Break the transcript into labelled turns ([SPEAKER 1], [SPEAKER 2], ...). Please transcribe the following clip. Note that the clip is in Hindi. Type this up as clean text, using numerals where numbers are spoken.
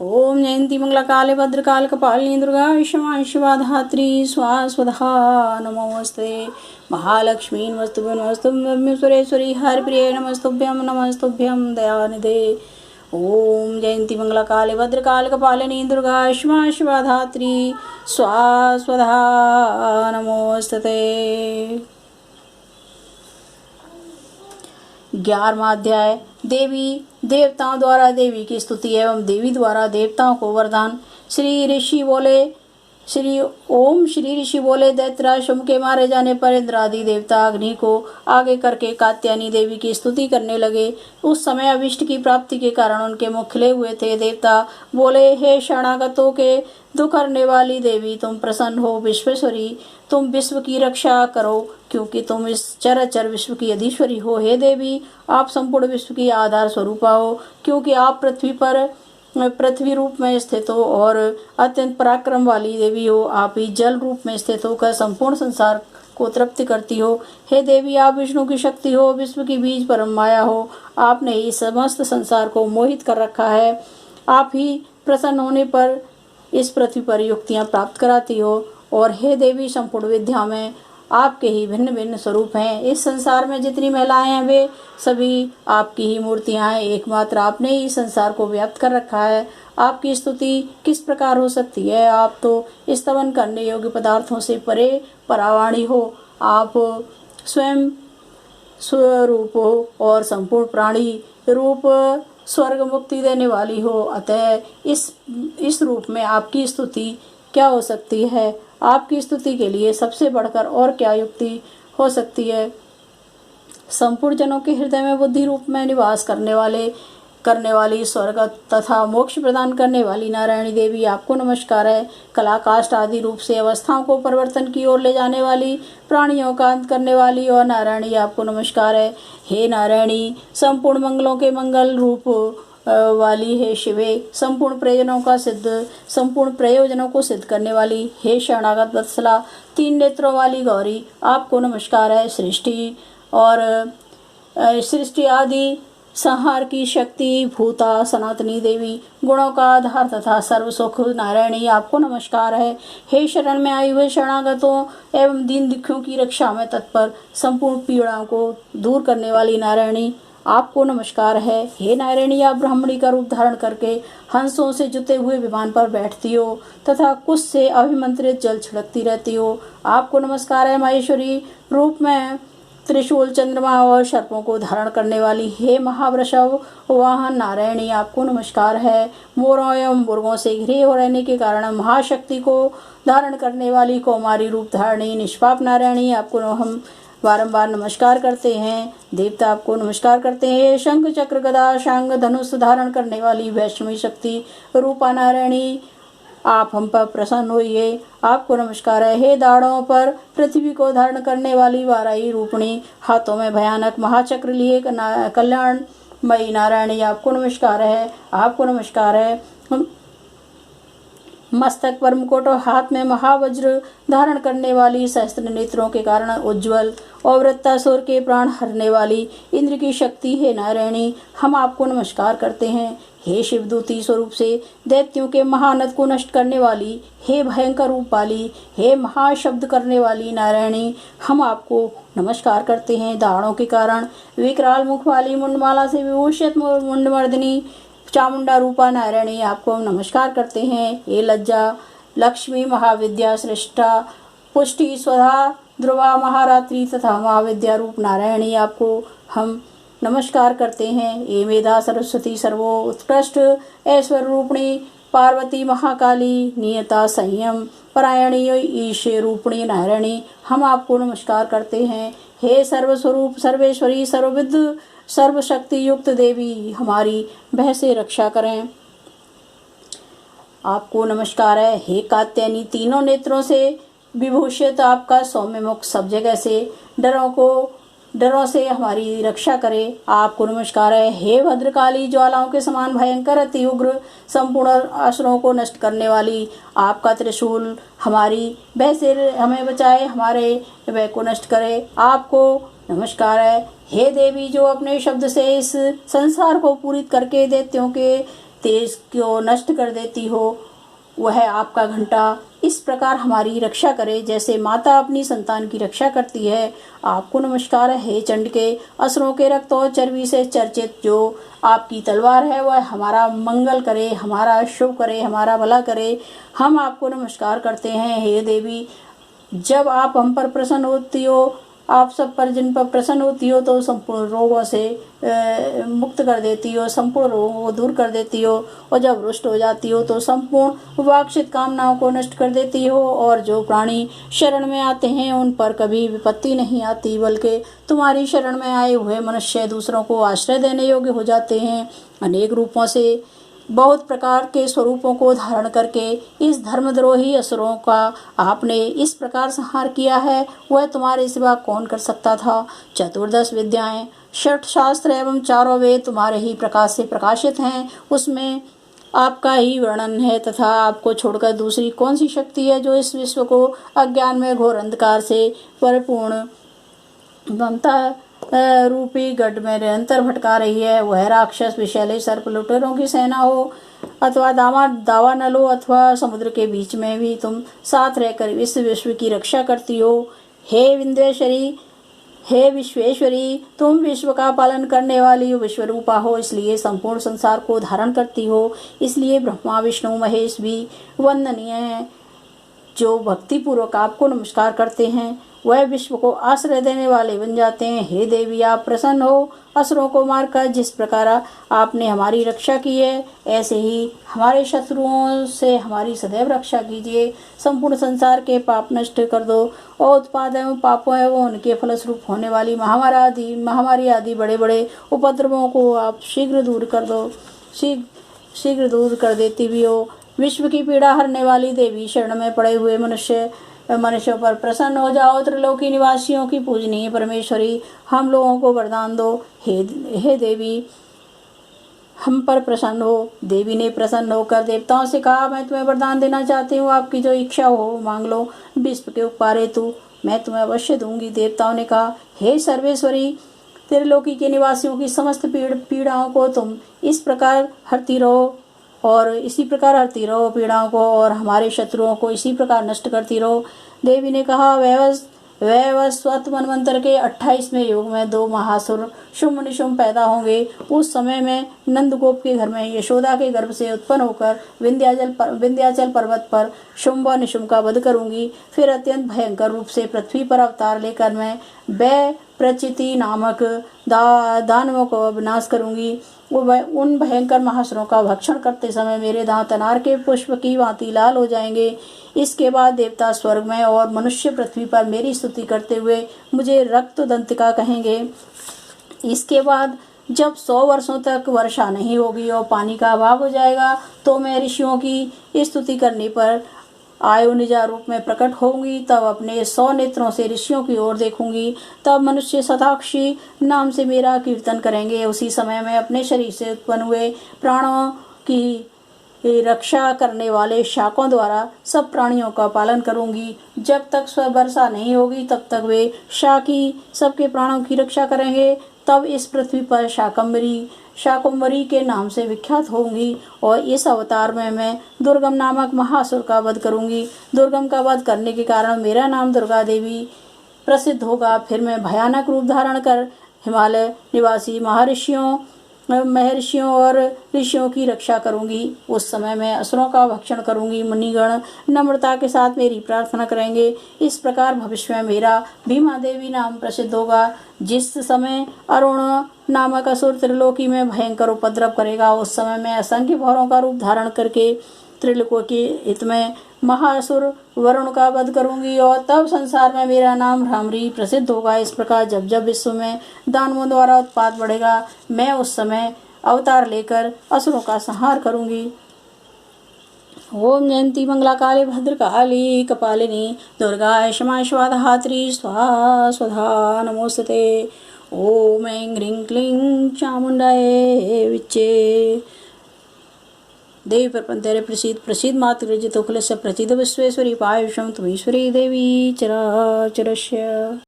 [SPEAKER 1] ओम जयंती मंगला काले भद्रकाल कपालिनी दुर्गा क्षमा शिवा धात्री स्वास्वधा नमोस्ते महालक्ष्मी नमस्तुभ्यं सुरेश्वरी हरिप्रिय नमस्तुभ्यं दयानिधे। ओम जयंती मंगला काले भद्रकाल कपालिनी दुर्गा क्षमा शिवा धात्री स्वास्वधा नमोस्ते। 11वां अध्याय देवी देवताओं द्वारा देवी की स्तुति एवं देवी द्वारा देवताओं को वरदान। श्री ऋषि बोले दैत्यराज के मारे जाने पर इंद्रादि देवता अग्नि को आगे करके कात्यायनी देवी की स्तुति करने लगे। उस समय अभिष्ट की प्राप्ति के कारण उनके मुख खिले हुए थे। देवता बोले, हे शरणागतों के दुख हरने वाली देवी, तुम प्रसन्न हो। विश्वेश्वरी, तुम विश्व की रक्षा करो, क्योंकि तुम इस चराचर विश्व की अधीश्वरी हो। हे देवी, आप संपूर्ण विश्व की आधार स्वरूपा हो, क्योंकि आप पृथ्वी रूप में स्थित हो और अत्यंत पराक्रम वाली देवी हो। आप ही जल रूप में स्थित होकर संपूर्ण संसार को तृप्त करती हो। हे देवी, आप विष्णु की शक्ति हो, विश्व की बीज परम माया हो। आपने ही समस्त संसार को मोहित कर रखा है। आप ही प्रसन्न होने पर इस पृथ्वी पर युक्तियां प्राप्त कराती हो। और हे देवी, संपूर्ण विद्या में आपके ही भिन्न भिन्न स्वरूप हैं। इस संसार में जितनी महिलाएं हैं वे सभी आपकी ही मूर्तियां हैं। एकमात्र आपने ही संसार को व्याप्त कर रखा है। आपकी स्तुति किस प्रकार हो सकती है? आप तो स्तवन करने योग्य पदार्थों से परे परावाणी हो। आप स्वयं स्वरूप हो और संपूर्ण प्राणी रूप स्वर्ग मुक्ति देने वाली हो। अतः इस रूप में आपकी स्तुति क्या हो सकती है? आपकी स्तुति के लिए सबसे बढ़कर और क्या युक्ति हो सकती है? संपूर्ण जनों के हृदय में बुद्धि रूप में निवास करने वाली स्वर्ग तथा मोक्ष प्रदान करने वाली नारायणी देवी, आपको नमस्कार है। कलाकाष्ठ आदि रूप से अवस्थाओं को परिवर्तन की ओर ले जाने वाली, प्राणियों का अंत करने वाली और नारायणी, आपको नमस्कार है। हे नारायणी, संपूर्ण मंगलों के मंगल रूप वाली, हे शिवे, संपूर्ण प्रयोजनों को सिद्ध करने वाली, हे शरणागत वत्सला, 3 नेत्रों वाली गौरी, आपको नमस्कार है। सृष्टि आदि संहार की शक्ति भूता सनातनी देवी, गुणों का आधार तथा सर्व सुख नारायणी, आपको नमस्कार है। हे शरण में आए हुए शरणागतों एवं दीन दुखियों की रक्षा में तत्पर, संपूर्ण पीड़ाओं को दूर करने वाली नारायणी, आपको नमस्कार है। हे नारायणी, आप ब्राह्मणी का रूप धारण करके हंसों से जुते हुए विमान पर बैठती हो तथा कुश से अभिमंत्रित जल छिड़कती रहती हो। आपको नमस्कार है। माहेश्वरी रूप में त्रिशूल, चंद्रमा और सर्पों को धारण करने वाली, हे महावृषभ वाहन नारायणी, आपको नमस्कार है। मोरों एवं मुर्गों से घिरे हो रहने के कारण महाशक्ति को धारण करने वाली कौमारी रूप धारणी निष्पाप नारायणी, आपको हम बारंबार नमस्कार करते हैं। देवता आपको नमस्कार करते हैं। शंख चक्र गदा शांग धनुष धारण करने वाली वैष्णवी शक्ति रूपा नारायणी, आप हम पर प्रसन्न होइए, आपको नमस्कार है। हे दाढ़ों पर पृथ्वी को धारण करने वाली वाराही रूपणी, हाथों में भयानक महाचक्र लिए कल्याणमयी नारायणी, आपको नमस्कार है। आपको नमस्कार है। मस्तक पर मुकुट और हाथ में महावज्र धारण करने वाली, सहस्त्र नेत्रों के कारण उज्ज्वल और वृत्तासुर के प्राण हरने वाली इंद्र की शक्ति, है नारायणी, हम आपको नमस्कार करते हैं। हे शिवदूती स्वरूप से दैत्यों के महानद को नष्ट करने वाली, हे भयंकर रूप वाली, हे महाशब्द करने वाली नारायणी, हम आपको नमस्कार करते हैं। दाढ़ों के कारण विकराल मुख वाली, मुंडमाला से विभूषित मुंडमर्दिनी चामुंडा रूपा नारायणी, आपको हम नमस्कार करते हैं। हे लज्जा लक्ष्मी महाविद्या श्रेष्ठा पुष्टि स्वधा ध्रुवा महारात्रि तथा महाविद्या रूप नारायणी, आपको हम नमस्कार करते हैं। हे मेधा सरस्वती सर्वोत्कृष्ट ऐश्वर्य रूपणी पार्वती महाकाली नियता संयम परायणी ईश रूपणी नारायणी, हम आपको नमस्कार करते हैं। हे सर्वस्वरूप सर्वेश्वरी सर्वविद सर्वशक्ति युक्त देवी, हमारी भय से रक्षा करें, आपको नमस्कार है। हे कात्यायनी, तीनों नेत्रों से विभूषित आपका सौम्य मुख सब जगह से डरों से हमारी रक्षा करे, आपको नमस्कार है। हे भद्रकाली, ज्वालाओं के समान भयंकर अति उग्र संपूर्ण असुरों को नष्ट करने वाली, आपका त्रिशूल हमारी भय से हमें बचाए, हमारे भय को नष्ट करे, आपको नमस्कार है। हे देवी, जो अपने शब्द से इस संसार को पूरित करके दैत्यों के तेज को नष्ट कर देती हो, वह आपका घंटा इस प्रकार हमारी रक्षा करे जैसे माता अपनी संतान की रक्षा करती है। आपको नमस्कार है हे चंडिके, असुरों के रक्त और चर्बी से चर्चित जो आपकी तलवार है वह हमारा मंगल करे, हमारा शुभ करे, हमारा भला करे। हम आपको नमस्कार करते हैं हे देवी। जब आप हम पर प्रसन्न होती हो, आप सब पर जिन पर प्रसन्न होती हो तो संपूर्ण रोगों से मुक्त कर देती हो, संपूर्ण रोगों को दूर कर देती हो। और जब रुष्ट हो जाती हो तो संपूर्ण वांछित कामनाओं को नष्ट कर देती हो। और जो प्राणी शरण में आते हैं उन पर कभी विपत्ति नहीं आती, बल्कि तुम्हारी शरण में आए हुए मनुष्य दूसरों को आश्रय देने योग्य हो जाते हैं। अनेक रूपों से, बहुत प्रकार के स्वरूपों को धारण करके इस धर्मद्रोही असुरों का आपने इस प्रकार संहार किया है, वह तुम्हारे सिवा कौन कर सकता था। चतुर्दश विद्याएं, षट शास्त्र एवं चारों वेद तुम्हारे ही प्रकाश से प्रकाशित हैं, उसमें आपका ही वर्णन है तथा आपको छोड़कर दूसरी कौन सी शक्ति है जो इस विश्व को अज्ञान में घोर अंधकार से परिपूर्ण ममता रूपी गढ़ में निरंतर भटका रही है। वह राक्षस, विषैले सर्प, लुटेरों की सेना हो अथवा दावानल हो अथवा समुद्र के बीच में भी तुम साथ रहकर इस विश्व की रक्षा करती हो। हे विंध्येश्वरी, हे विश्वेश्वरी, तुम विश्व का पालन करने वाली विश्वरूपा हो, इसलिए संपूर्ण संसार को धारण करती हो। इसलिए ब्रह्मा विष्णु महेश भी वंदनीय हैं। जो भक्ति पूर्वक आपको नमस्कार करते हैं वह विश्व को आश्रय देने वाले बन जाते हैं। हे देवी, आप प्रसन्न हो असुरों को मारकर जिस प्रकार आपने हमारी रक्षा की है, ऐसे ही हमारे शत्रुओं से हमारी सदैव रक्षा कीजिए। संपूर्ण संसार के पाप नष्ट कर दो और उत्पाद एवं पापों एवं उनके फलस्वरूप होने वाली महामारी आदि बड़े बड़े उपद्रवों को आप शीघ्र दूर कर दो, शीघ्र दूर कर देती भी हो। विश्व की पीड़ा हरने वाली देवी, शरण में पड़े हुए मनुष्यों पर प्रसन्न हो जाओ। त्रिलोकी निवासियों की पूजनीय परमेश्वरी, हम लोगों को वरदान दो। हे देवी, हम पर प्रसन्न हो। देवी ने प्रसन्न होकर देवताओं से कहा, मैं तुम्हें वरदान देना चाहती हूँ, आपकी जो इच्छा हो मांग लो। विश्व के उपकार हेतु मैं तुम्हें अवश्य दूंगी। देवताओं ने कहा, हे सर्वेश्वरी, त्रिलोकी के निवासियों की समस्त पीड़ाओं को तुम इस प्रकार हरती रहो और इसी प्रकार हरती रहो पीड़ाओं को, और हमारे शत्रुओं को इसी प्रकार नष्ट करती रहो। देवी ने कहा, वैवस्वत मनवंतर के 28वें युग में 2 महासुर शुंभ निशुंभ पैदा होंगे। उस समय में नंदगोप के घर में यशोदा के गर्भ से उत्पन्न होकर विंध्याचल पर्वत पर शुंभ और निशुंभ का वध करूंगी। फिर अत्यंत भयंकर रूप से पृथ्वी पर अवतार लेकर मैं प्रचिति नामक दानवों को विनाश करूंगी। उन भयंकर महासुरों का भक्षण करते समय मेरे दांत अनार के पुष्प की भांति लाल हो जाएंगे। इसके बाद देवता स्वर्ग में और मनुष्य पृथ्वी पर मेरी स्तुति करते हुए मुझे रक्त दंतिका कहेंगे। इसके बाद जब 100 वर्षों तक वर्षा नहीं होगी और पानी का अभाव हो जाएगा, तो मैं ऋषियों की स्तुति करने पर आयु निजा रूप में प्रकट होंगी। तब अपने 100 नेत्रों से ऋषियों की ओर देखूंगी। तब मनुष्य शताक्षी नाम से मेरा कीर्तन करेंगे। उसी समय में अपने शरीर से उत्पन्न हुए प्राणों की रक्षा करने वाले शाकों द्वारा सब प्राणियों का पालन करूंगी। जब तक वर्षा नहीं होगी तब तक वे शाकी सबके प्राणों की रक्षा करेंगे। तब इस पृथ्वी पर शाकंभरी के नाम से विख्यात होंगी और इस अवतार में मैं दुर्गम नामक महासुर का वध करूंगी। दुर्गम का वध करने के कारण मेरा नाम दुर्गा देवी प्रसिद्ध होगा। फिर मैं भयानक रूप धारण कर हिमालय निवासी महर्षियों और ऋषियों की रक्षा करूंगी। उस समय मैं असुरों का भक्षण करूंगी। मुनिगण नम्रता के साथ मेरी प्रार्थना करेंगे। इस प्रकार भविष्य में मेरा भीमा देवी नाम प्रसिद्ध होगा। जिस समय अरुण नामक असुर त्रिलोकी में भयंकर उपद्रव करेगा, उस समय मैं असंख्य भौरों का रूप धारण करके त्रिलोकी के हित में महासुर वरुण का वध करूंगी और तब संसार में मेरा नाम भ्रामरी प्रसिद्ध होगा। इस प्रकार जब जब विश्व में दानवों द्वारा उत्पात बढ़ेगा, मैं उस समय अवतार लेकर असुरों का संहार करूंगी। ओम जयंती मंगला काली भद्रकाली कपालिनी दुर्गा क्षमा स्वाधात्री स्वाहा स्वधा नमोस्तुते। ओम ऐं ह्रीं क्लीं चामुंडाय विच्चे। देवी प्रपंचरे प्रसीद मातृजित उखलस्य प्रचिद विश्वेश्वरी पायुषं त्वमीश्वरी देवी चराचरस्य।